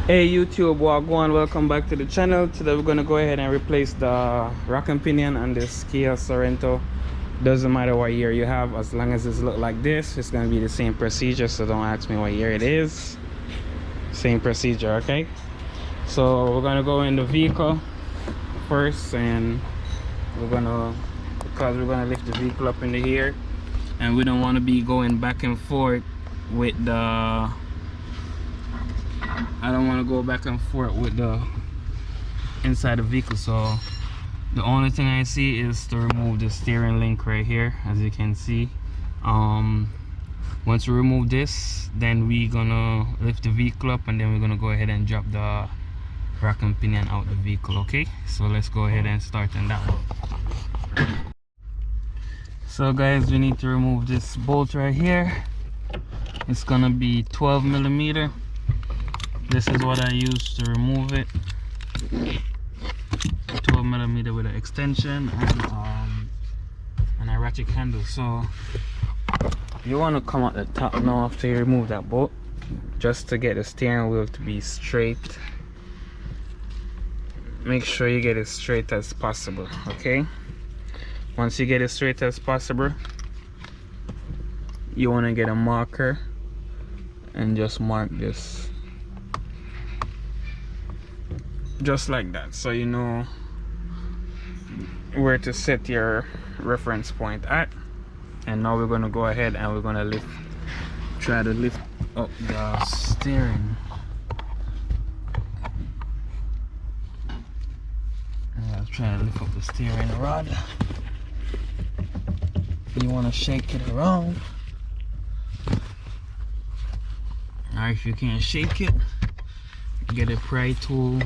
Hey YouTube, wagwan, welcome back to the channel. Today we're gonna go ahead and replace the rack and pinion on this Kia Sorento. Doesn't matter what year you have, as long as it's look like this, it's gonna be the same procedure. So don't ask me what year it is. Same procedure, okay? So we're gonna go in the vehicle first, and because we're gonna lift the vehicle up into here, and we don't want to be going back and forth with the I don't want to go back and forth with the inside the vehicle. So the only thing I see is to remove the steering link right here, as you can see. Once we remove this, then we're gonna lift the vehicle up, and then we're gonna go ahead and drop the rack and pinion out the vehicle. Okay, so let's go ahead and start on that one. So guys, we need to remove this bolt right here. It's gonna be 12mm. This is what I use to remove it. 12mm with an extension and a ratchet handle. So you want to come at the top now after you remove that bolt, just to get the steering wheel to be straight. Make sure you get it straight as possible, okay? Once you get it straight as possible, you want to get a marker and just mark this just like that, so you know where to set your reference point at. And now we're going to go ahead and we're going to try to lift up the steering. Try to lift up the steering rod. You want to shake it around, or if you can't shake it, get a pry tool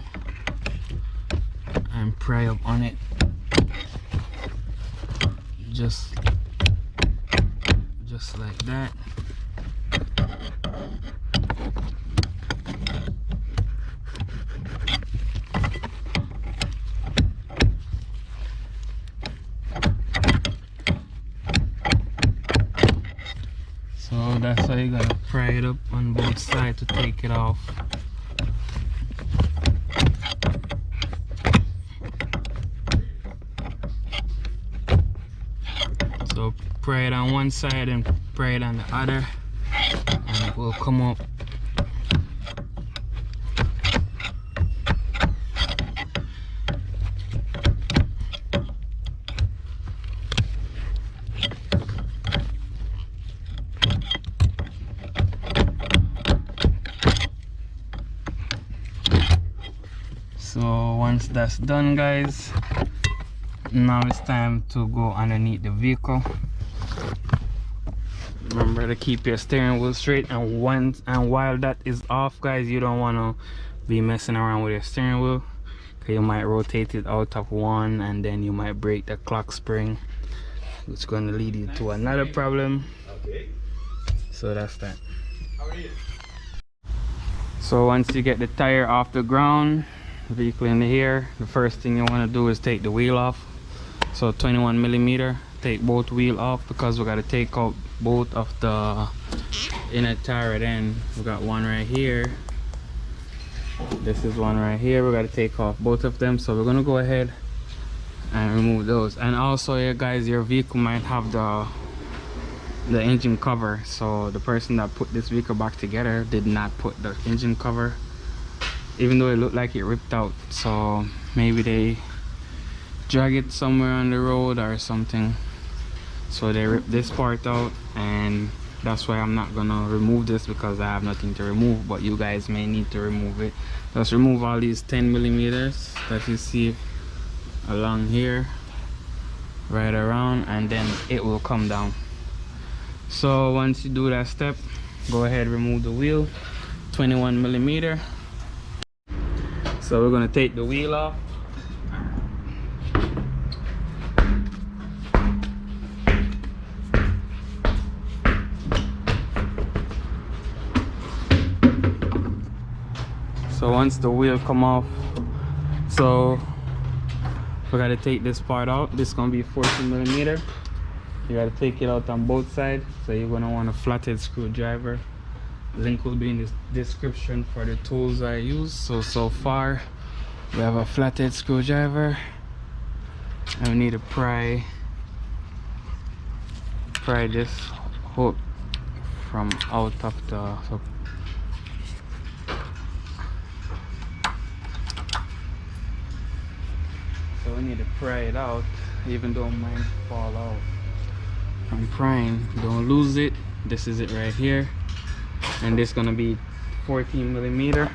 and pry up on it, just like that. So that's how you gotta pry it up on both sides to take it off. So pry it on one side and pry it on the other, and it will come up. So once that's done, guys, now it's time to go underneath the vehicle. Remember to keep your steering wheel straight, and while that is off, guys, you don't want to be messing around with your steering wheel, because you might rotate it out of one and then you might break the clock spring, which is going to lead you to another problem. So that's that. So once you get the tire off the ground, vehicle in here, the first thing you want to do is take the wheel off. So 21mm, take both wheel off, because we got to take out both of the inner tire right end. We got one right here, this is one right here. We got to take off both of them, so we're gonna go ahead and remove those. And also, yeah guys, your vehicle might have the engine cover. So the person that put this vehicle back together did not put the engine cover, even though it looked like it ripped out. So maybe they drag it somewhere on the road or something, so they ripped this part out, and that's why I'm not gonna remove this, because I have nothing to remove. But you guys may need to remove it. Just remove all these 10mm that you see along here, right around, and then it will come down. So once you do that step, go ahead, remove the wheel, 21mm. So we're gonna take the wheel off. So once the wheel come off, so we gotta take this part out. This is gonna be 14mm. You gotta take it out on both sides, so you're gonna want a flathead screwdriver Link will be in the description for the tools I use. So far we have a flathead screwdriver, and we need to pry this hook from out of the so we need to pry it out, even though mine fall out from prying. Don't lose it. This is it right here, and this is gonna be 14 millimeter.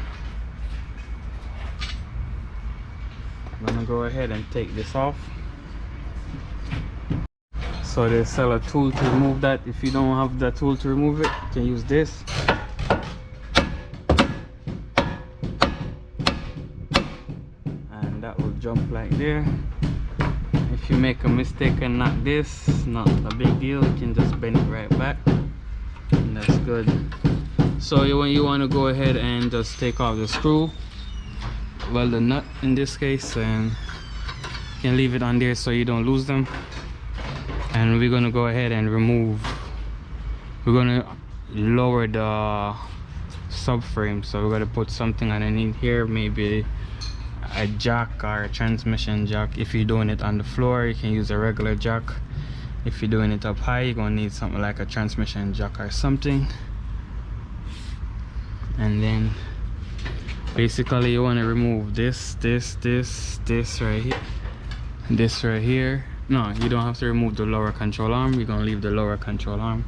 I'm gonna go ahead and take this off. So they sell a tool to remove that. If you don't have the tool to remove it, you can use this. And that will jump like there. If you make a mistake and knock this, not a big deal. You can just bend it right back, and that's good. So when you want to go ahead and just take off the screw, well, the nut in this case, and you can leave it on there so you don't lose them. And we're gonna go ahead and we're gonna lower the subframe. So we're gonna put something underneath here, maybe a jack or a transmission jack. If you're doing it on the floor, you can use a regular jack. If you're doing it up high, you're gonna need something like a transmission jack or something. And then basically you want to remove this right here, this right here. No, you don't have to remove the lower control arm. You're gonna leave the lower control arm.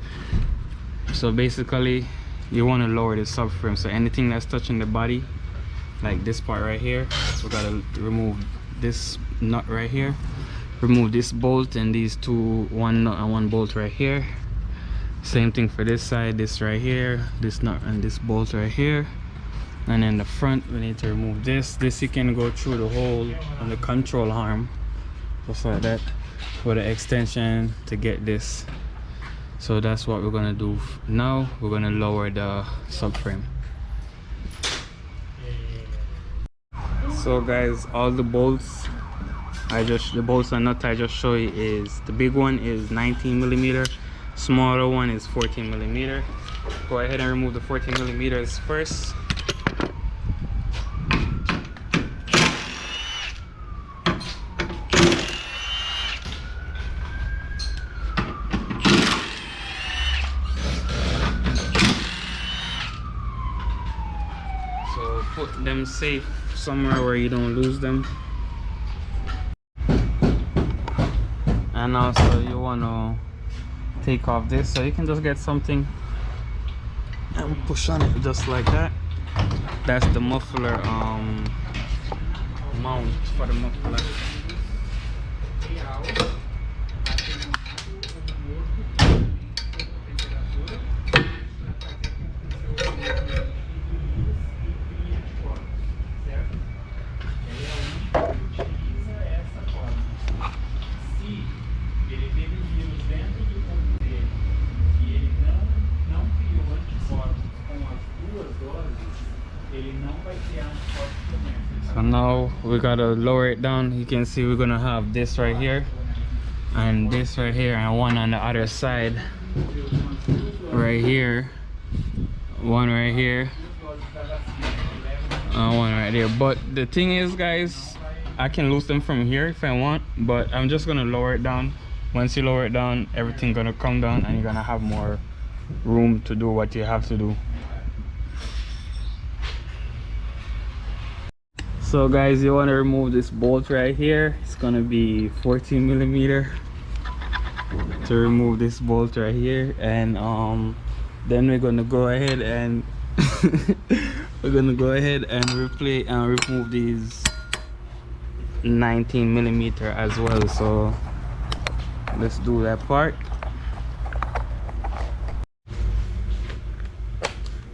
So basically you want to lower the subframe, so anything that's touching the body, like this part right here, we gotta remove this nut right here, remove this bolt and these two, one nut and one bolt right here. Same thing for this side, this right here, this nut and this bolt right here. And then the front, we need to remove this. You can go through the hole on the control arm, just like that, for the extension to get this. So that's what we're gonna do now. We're gonna lower the subframe. So guys, all the bolts the bolts and nuts I just show you, is the big one is 19 millimeter, smaller one is 14 millimeter. Go ahead and remove the 14 millimeters first. So put them safe somewhere where you don't lose them. And also you want to take off this, so you can just get something and push on it just like that. That's the muffler mount for the muffler. So now we gotta lower it down. You can see we're gonna have this right here and this right here, and one on the other side right here, one right here, one right there. But the thing is, guys, I can lose them from here if I want, but I'm just gonna lower it down. Once you lower it down, everything gonna come down and you're gonna have more room to do what you have to do. So guys, you want to remove this bolt right here. It's gonna be 14 millimeter to remove this bolt right here. And then we're gonna go ahead and remove these 19 millimeter as well. So let's do that part.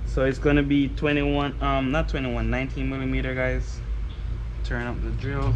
So it's gonna be 19 millimeter, guys. Turn up the drill.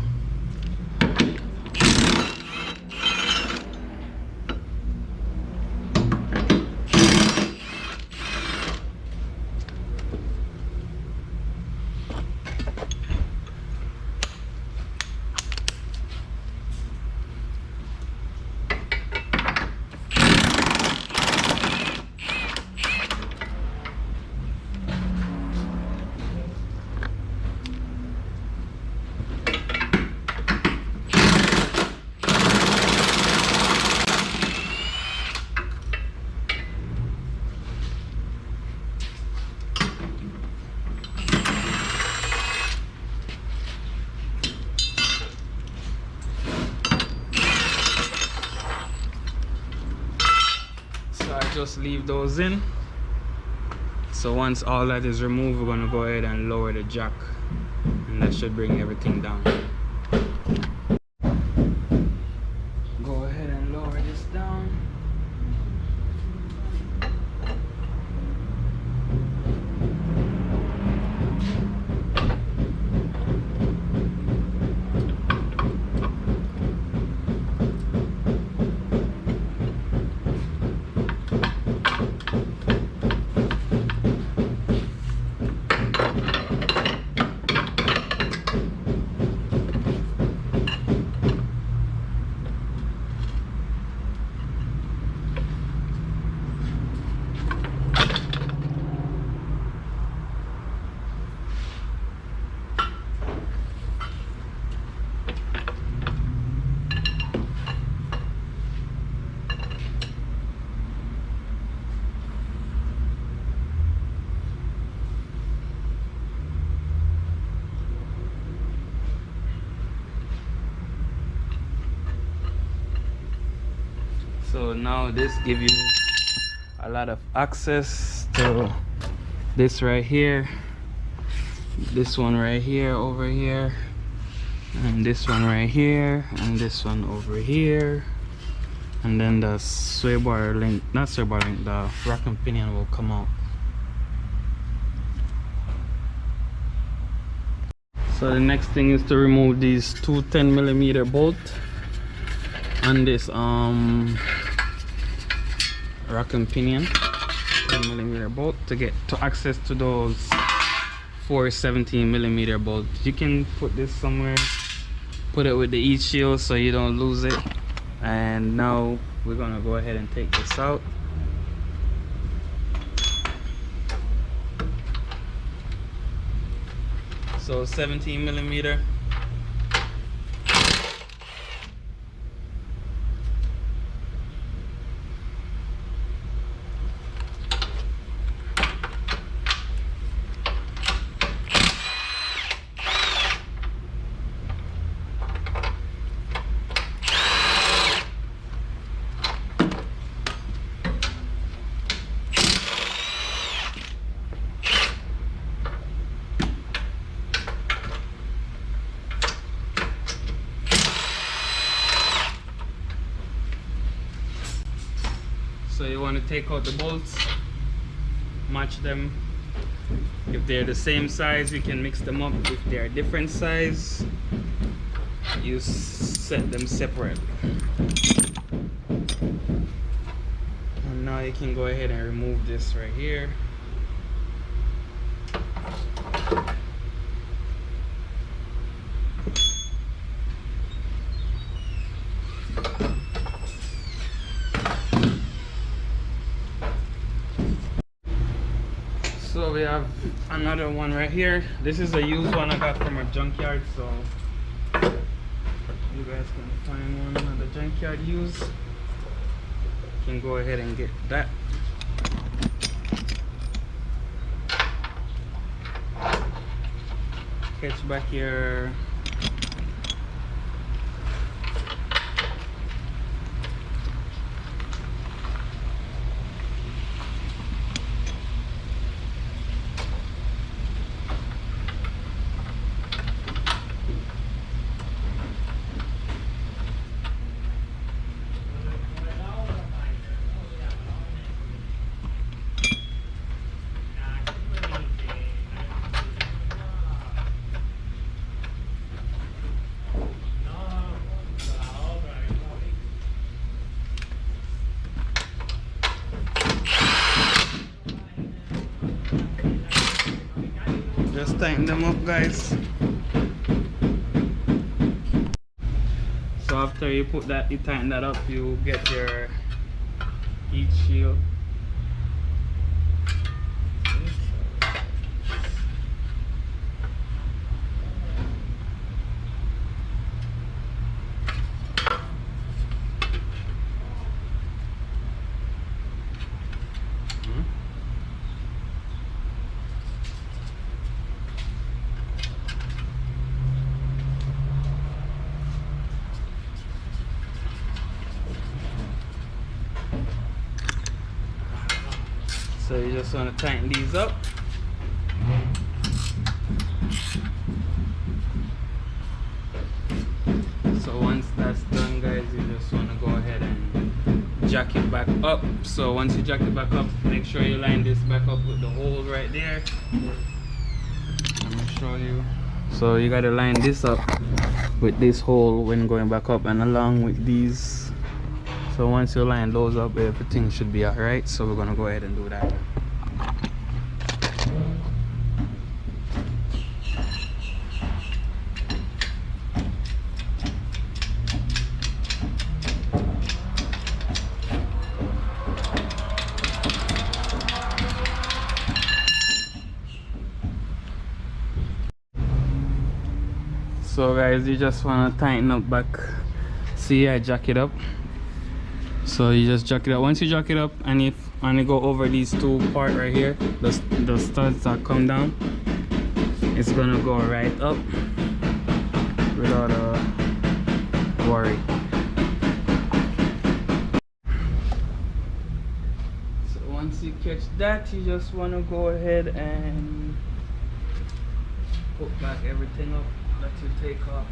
just leave those in. So once all that is removed, we're going to go ahead and lower the jack, and that should bring everything down. Go ahead and lower this down. So now this gives you a lot of access to this right here, this one right here, over here, and this one right here, and this one over here, and then the sway bar link, not sway bar link, the rack and pinion will come out. So the next thing is to remove these two 10mm bolts on this rack and pinion 10mm bolt to get to access to those 4 17mm bolts. You can put this somewhere, put it with the heat shield so you don't lose it. And now we're gonna go ahead and take this out. So 17mm. So you want to take out the bolts, match them. If they're the same size, we can mix them up. If they're different size, you set them separately. And now you can go ahead and remove this right here. So we have another one right here. This is a used one I got from a junkyard, so you guys can find one at the junkyard used. You can go ahead and get that. Catch back your just tighten them up, guys. So after you put that, you tighten that up, you get your heat shield. just want to tighten these up. So once that's done, guys, you just want to go ahead and jack it back up. So once you jack it back up, make sure you line this back up with the hole right there. Let me show you. So you got to line this up with this hole when going back up, and along with these. So once you line those up, everything should be alright. So we're gonna go ahead and do that. So guys, you just want to tighten up back. See, I jack it up. So you just jack it up. Once you jack it up, and if you go over these two part right here, the studs that come down, it's gonna go right up without a worry. So once you catch that, you just want to go ahead and put back everything up that you take off.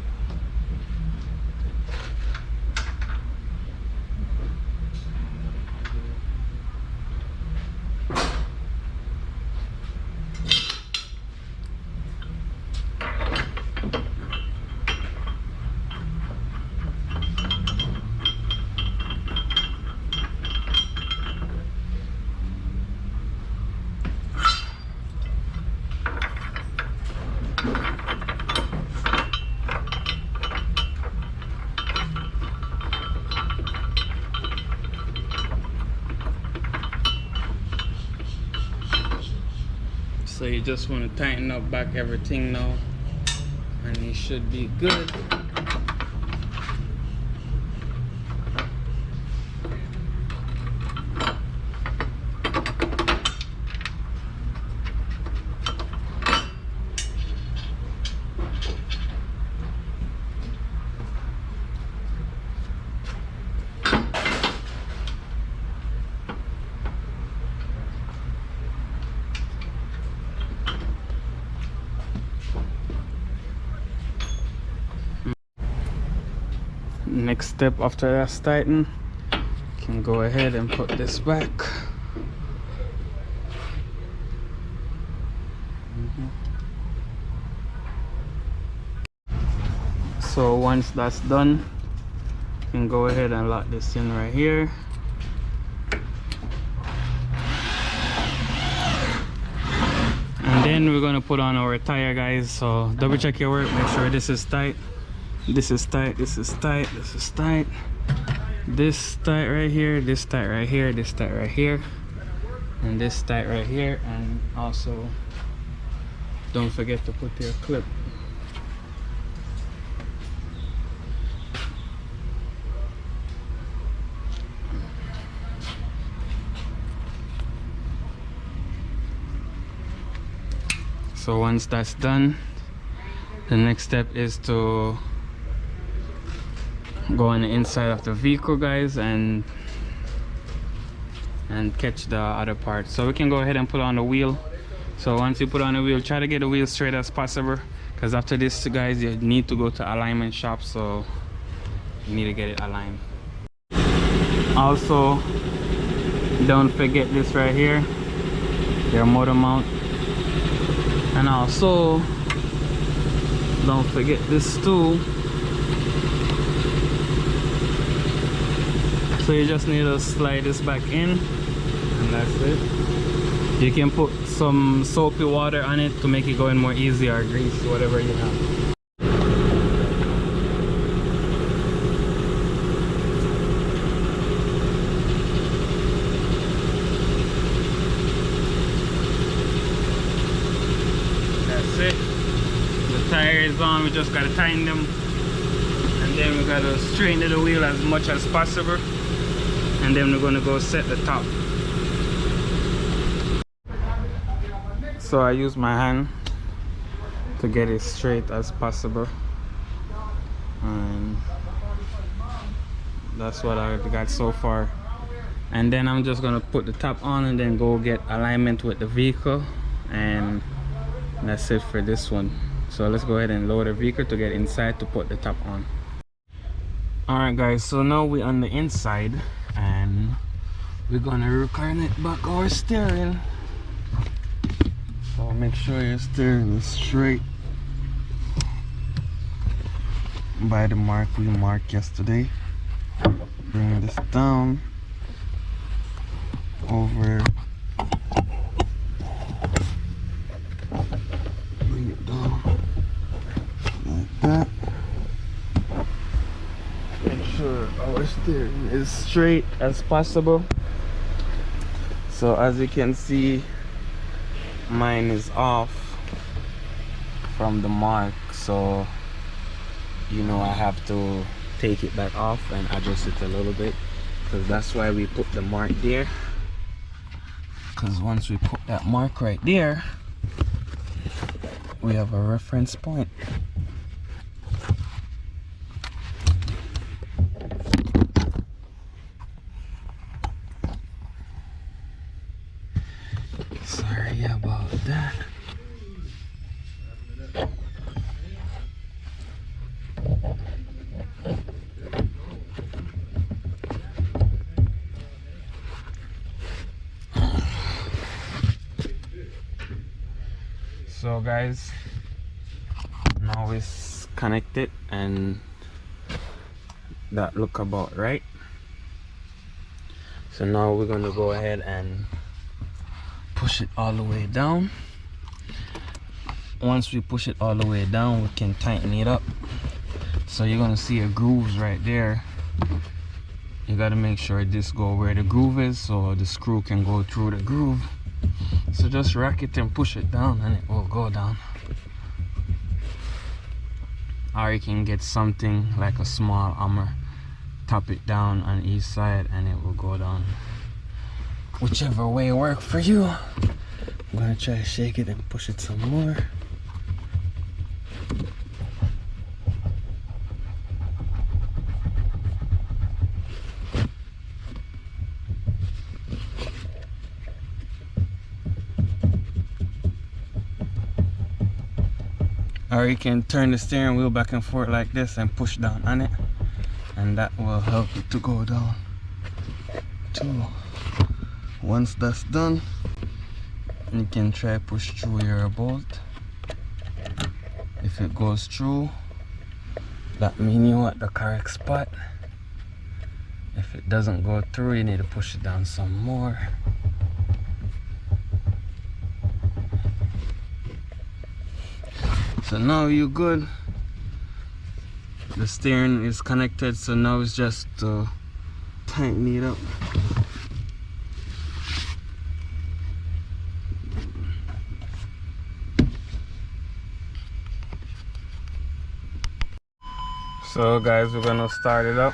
So you just want to tighten up back everything now, and it should be good. Next step after that's tightened, you can go ahead and put this back. So once that's done, you can go ahead and lock this in right here. And then we're gonna put on our tire, guys. So double check your work, make sure this is tight. This is tight, this is tight, this is tight. This tight right here, this tight right here, this tight right here, and this tight right here. And also don't forget to put your clip. So once that's done, the next step is to go on the inside of the vehicle, guys, and catch the other part. So we can go ahead and put on the wheel. So once you put on the wheel, try to get the wheel straight as possible, because after this, guys, you need to go to alignment shop, so you need to get it aligned. Also, don't forget this right here, your motor mount, and also don't forget this too. So you just need to slide this back in, and that's it. You can put some soapy water on it to make it go in more easy, or grease, whatever you have. That's it. The tire is on, we just gotta tighten them, and then we gotta straighten the wheel as much as possible. And then we're gonna go set the top. So I use my hand to get it straight as possible, and that's what I got so far. And then I'm just gonna put the top on and then go get alignment with the vehicle, and that's it for this one. So let's go ahead and lower the vehicle to get inside to put the top on. Alright guys, so now we're on the inside and we're gonna recline it back our steering. So make sure your steering is straight by the mark we marked yesterday. Bring this down over, bring it down like that. Make sure our steering is straight as possible. So as you can see, mine is off from the mark, so you know I have to take it back off and adjust it a little bit, because that's why we put the mark there, because once we put that mark right there, we have a reference point. Sorry about that. So guys, now it's connected and that look about right. So now we're gonna go ahead and push it all the way down. Once we push it all the way down, we can tighten it up. So you're gonna see a grooves right there. You gotta make sure this go where the groove is so the screw can go through the groove. So just rack it and push it down and it will go down. Or you can get something like a small hammer, tap it down on each side and it will go down. Whichever way works for you. I'm gonna try to shake it and push it some more. Or you can turn the steering wheel back and forth like this and push down on it, and that will help it to go down too. Once that's done, you can try push through your bolt. If it goes through, that means you're at the correct spot. If it doesn't go through, you need to push it down some more. So now you're good. The steering is connected, so now it's just to tighten it up. So guys, we're gonna start it up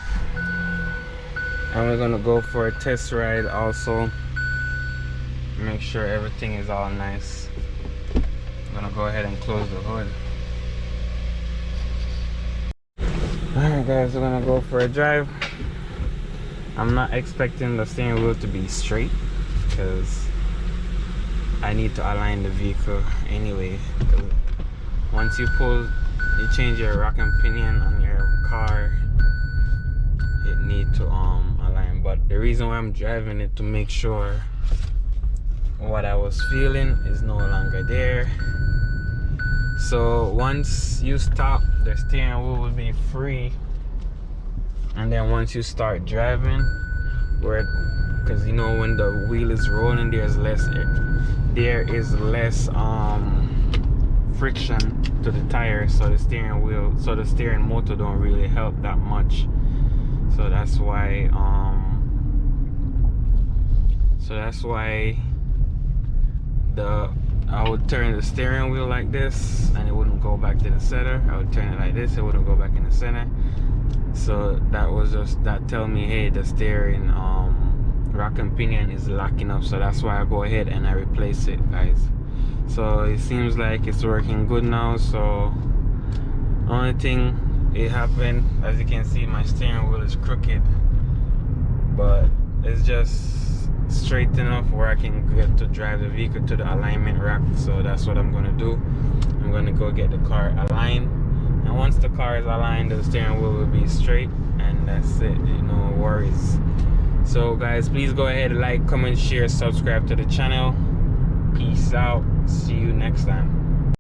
and we're gonna go for a test ride also. Make sure everything is all nice. I'm gonna go ahead and close the hood. Alright guys, we're gonna go for a drive. I'm not expecting the steering wheel to be straight because I need to align the vehicle anyway. Once you change your rack and pinion on your car, it needs to align. But the reason why I'm driving it to make sure what I was feeling is no longer there. So once you stop, the steering wheel will be free, and then once you start driving, because you know when the wheel is rolling, there is less friction to the tire, so the steering motor don't really help that much. So that's why I would turn the steering wheel like this and it wouldn't go back to the center. I would turn it like this, it wouldn't go back in the center. So that tell me, hey, the steering rack and pinion is locking up. So that's why I go ahead and I replace it, guys. So it seems like it's working good now. So only thing it happened, as you can see, my steering wheel is crooked, but it's is just straight enough where I can get to drive the vehicle to the alignment rack. So that's what I'm gonna do. I'm gonna go get the car aligned, and once the car is aligned, the steering wheel will be straight, and that's it. No worries. So guys, please go ahead, like, comment, share, subscribe to the channel. Peace out. See you next time.